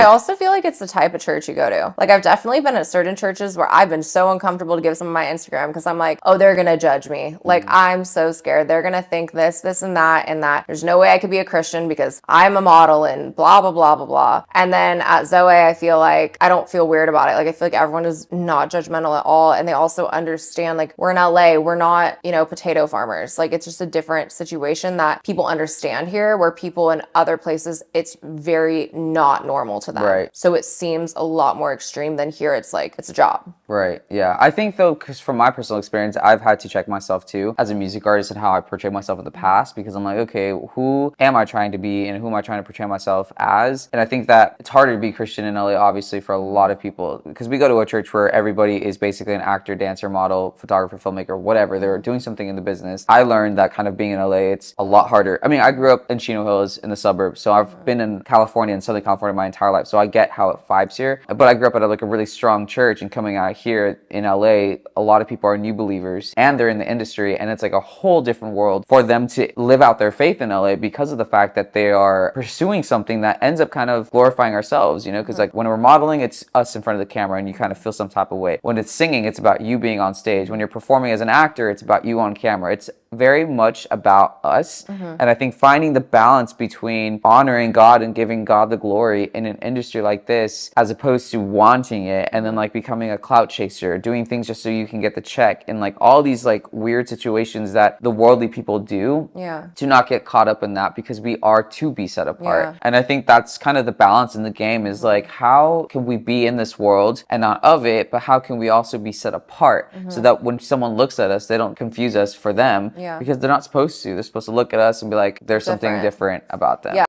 I also feel like it's the type of church you go to. Like, I've definitely been at certain churches where I've been so uncomfortable to give some of my Instagram because I'm like, oh, they're gonna judge me. Like, I'm so scared. They're gonna think this, and that, and that. There's no way I could be a Christian because I'm a model and blah, blah, blah, blah, blah. And then at Zoe, I feel like I don't feel weird about it. Like, I feel like everyone is not judgmental at all. And they also understand, like, we're in LA, we're not, potato farmers. Like, it's just a different situation that people understand here, where people in other places, it's very not normal to them. Right. So it seems a lot more extreme than here. It's like, it's a job. Right. Yeah. I think though, because from my personal experience, I've had to check myself too as a music artist and how I portray myself in the past, because I'm like, okay, who am I trying to be and who am I trying to portray myself as? And I think that it's harder to be Christian in LA, obviously, for a lot of people, because we go to a church where everybody is basically an actor, dancer, model, photographer, filmmaker, whatever. They're doing something in the business. I learned that kind of being in LA, it's a lot harder. I mean, I grew up in Chino Hills in the suburbs, so I've been in California and Southern California my entire life, so I get how it vibes here. But I grew up at a really strong church, and coming out here in LA, a lot of people are new believers and they're in the industry, and it's like a whole different world for them to live out their faith in LA because of the fact that they are pursuing something that ends up kind of glorifying ourselves, because like when we're modeling, it's us in front of the camera and you kind of feel some type of way. When it's singing, it's about you being on stage. When you're performing as an actor, it's about you on camera. It's very much about us. And I think finding the balance between honoring God and giving God the glory in an industry like this, as opposed to wanting it and then like becoming a clout chaser, doing things just so you can get the check, and like all these like weird situations that the worldly people do, to not get caught up in that, because we are to be set apart. And I think that's kind of the balance in the game, is like, how can we be in this world and not of it, but how can we also be set apart, so that when someone looks at us, they don't confuse us for them, because they're not supposed to. They're supposed to look at us and be like, there's something different about them.